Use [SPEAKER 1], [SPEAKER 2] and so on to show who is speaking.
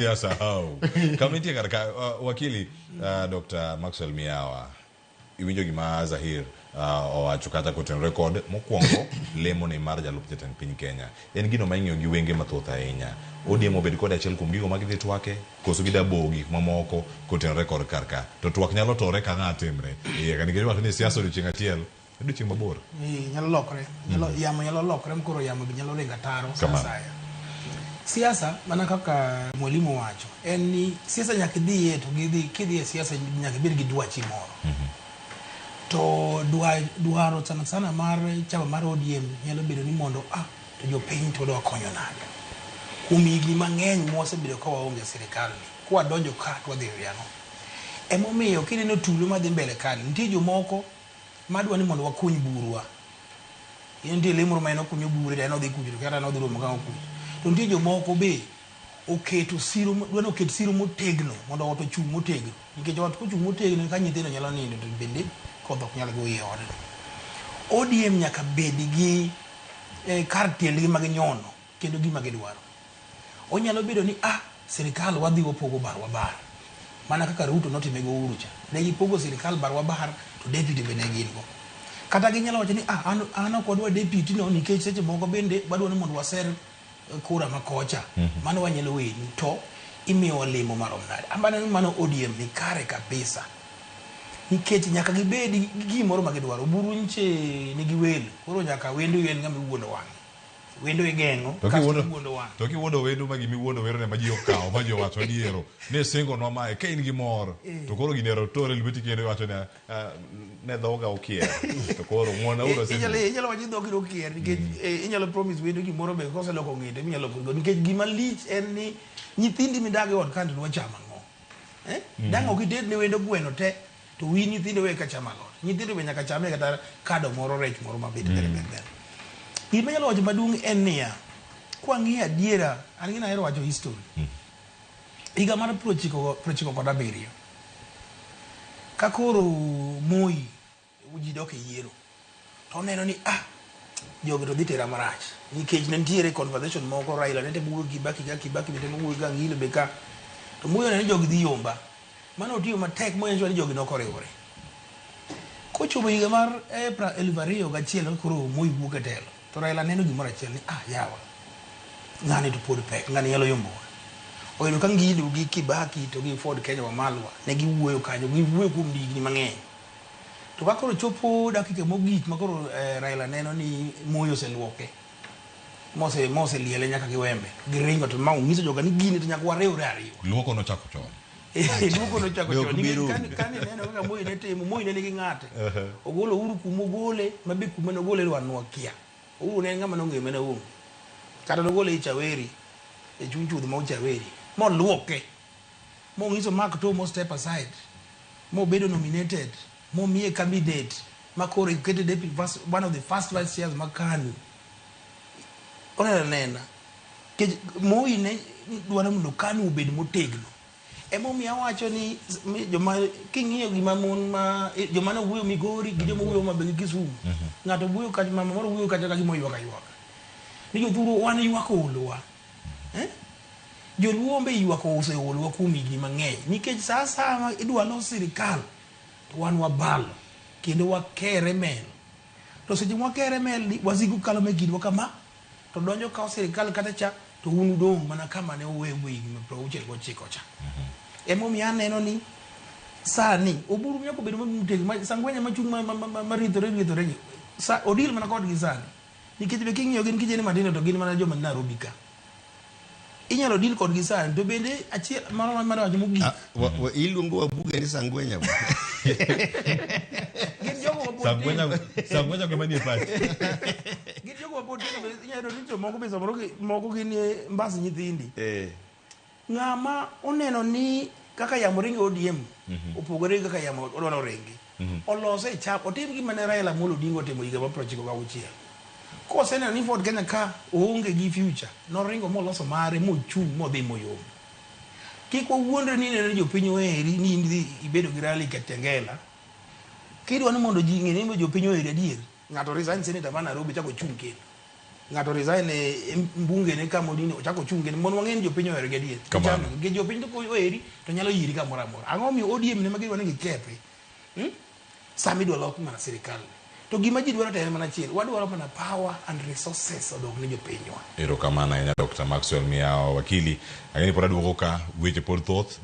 [SPEAKER 1] Siasa hao. Kamiti katika wakili Dr. Maxwell Miyawa. Iwinjo gima Zahir owacho kata koten record mokwongo lemo ne mar jalup jatend piny Kenya. En gino mang'iyo gi wenge mathoth ahinya. ODM obed kod achiel kuom gigo magidhi twake koso gida bogi mamoko koten record karka. To twak nyalo tore ka ng'atimre. Nikech wacho ni siasa odiochieng' achiel odiochieng' mabor.
[SPEAKER 2] Nyalo lokre. Yamo nyalo lokre mkoro yamo nyalo ringa taro sasaya. Siasa mana kaka mwalimu wacho en ni siasa nyaka dhie to kidhie siasa nyaka bed gi dwachi moro. To dwaro sana mar chama mar ODM nyalo bedo ni mondo to jopiny to dwa konyo nade. Kuom higni mang'eny mosebedo ka waonge sirikal ni kwa donjo ka to dhi riano. Emomiyo kineno tulo madhi mbele kani nitie jomoko madwa ni mondo wakuny burwa. Nitie lemoro ma eno kunyo bure eno dhi kunyo kata eno dhi romo ka okunyo. To nitie jomoko be oketo siro dwano oket siro motegno mondo ot ochung' motegno nikech ot kochung' motegno ka nyithindo nyalo nindo to bende kodh ok nyalo go iye ode. ODM nyaka bed gi kar tiendgi mag nyono kendo gima gidwaro. Onyalo bedo ni sirikal wadhi wapogo barwa bar mana kaka Ruto notime go Uhuru cha ne gipogo sirikal barwa bar to deputy be ne gin go kata ginyalo wacho ni an ok wadwa deputy no nikech seche moko bende wadwa ni mondo waser kura makocha mano wanyalo weni to imiyo walemo marom nade ambana ni mano ODM ni kare kabisa nikech nyaka gibedi gimoro ma gidwaro buru nche ni giwelo koro nyaka wendo yen ng'ama wuondo wang'e wendo igeng'o kasto wuondo wang'e
[SPEAKER 1] to kiwuondo wendo ma gimi wuondo wero ne ma ji okawo ma ji wacho diero ne singo no mae ka in gi mor to koro ginero tore lweti kendo wacho ne dhoga okier to koro ng'wona udo
[SPEAKER 2] inyalo wacho dhogi okier nikech inyalo promise wendo gimoro be kose loko ng'inde inyalo go nikech gima lich en ni nyithindi midagi od kandi dwa chama ng'o dang' ok ited ne wendo gweno te to wi nyithinde we ka chama lot nyithinde be nyaka chame kata kado moro rech moro mabit ber gima nyalo wacho maduong' en niya kwa ng'i adiera an gina hero wacho history higa mar 97 ka koro Moi uji dok e yiero to neno ni jogi to dhi tera marach nikech ne nitiere conversation moko Raila ne temo wuoyo Kibaki ne temo wuoyo ga Ngilo be ka to Moi ne jogi dhi yomba mano otiyo matek moyenjwa ni jogi nokoriwore kochopo higa mar April 2001 koro Moi wuok e telo to Raila neno gimoro achiel ni yawa ng'ani to pod pek ng'ani nyalo yombo oyudo ka Ngilo gi Kibaki to gi Ford Kenya Wamalwa ne giwuoyo kanyo giwuoyo kuom higni mang'eny to ka koro chopo dakika mogik ma koro Raila neno ni Moi oseluoke mose liele nyaka gi wembe giringo to ma onyiso joga ni gini to nyaka wariwre ariyo
[SPEAKER 1] luoko no chako chon
[SPEAKER 2] luoko no chako chon kani neno kaka Moi ne timo Moi ne nigi ng'ate ogolo Uhuru kumo gole mabe kumo no gole wanwa kia Uhuru ne ng'ama nong'e mena onge kata no gole Chaweri e chunchudhi ma Chaweri mo luoke mo ngiso Mark to mo step aside mo bedo nominated mo miye candidate ma kore kete deputy one of the first vice chairs makanu ona nena ke Moi ne dwaro mondo kanu obed motegno emo mi awacho ni joma king'iyo gima mon ma joma no wuoyo Migori gi joma wuoyo mabe Kisumu ng'ato wuoyo ka mama moro wuoyo kata gima ywaka ni jothuro wan ywako ulwa joluombe ywako oseolwa kuom higni mang'eny nikech sasa ma idwa los sirikal to wan wabalo kendo wakere mel to seche wakere mel wasigu kalo me gidwa kama to donjo ka sirikal kata cha to unu dong mana kama ne owe higni 69 cha emo mi aneno ni sani oburu nyako bedo mutegi sangwenya machung maritore sa odil mana kod gi sani nikech be king'iyo gin kijene matindo to gin mana joma Nairobi ka inyalo deal kod gi sani to bende achiel mano wacho mogik
[SPEAKER 3] iluongo wabuga ni sangwenya
[SPEAKER 2] gin jogo
[SPEAKER 1] sangwenya go manie pach
[SPEAKER 2] gin jogo mapod inyalo rito moko be moko gin mbas nyithindi ng'ama oneno ni kaka yamo ringo ODM opogore kaka yamo odwaro ringi olose chap otim gima ne Raila Amolo Odinga timo higa mar 96 koseneno ni Ford Kenya ka oonge gi future noringo moloso mare mochung' modhi moyom kik wawuondre ni neno jopiny oheri ni indhi ibedo gi rally Katengela kidwa ni mondo ji ng'e ni jopiny oheri adier ng'ato resign senator ma Nairobi chako chung' kendo ngato resign e mbunge ne kama odini ochako chunge mon wang'en jopiny ohero gadier ge jopiny to koeri to nyalo yiri kamoro amora ang'o miyo ODM ne magidwa ni gikethi sami dwa lok mana sirikal to gima ji dwaro to en mana achiel wadwaro mana power and resources odog ne jopinywa.
[SPEAKER 1] Erokamano ahinya Dr. Maxwell Miyawa wakili. Lakini pod aduogo ka weche pod thoth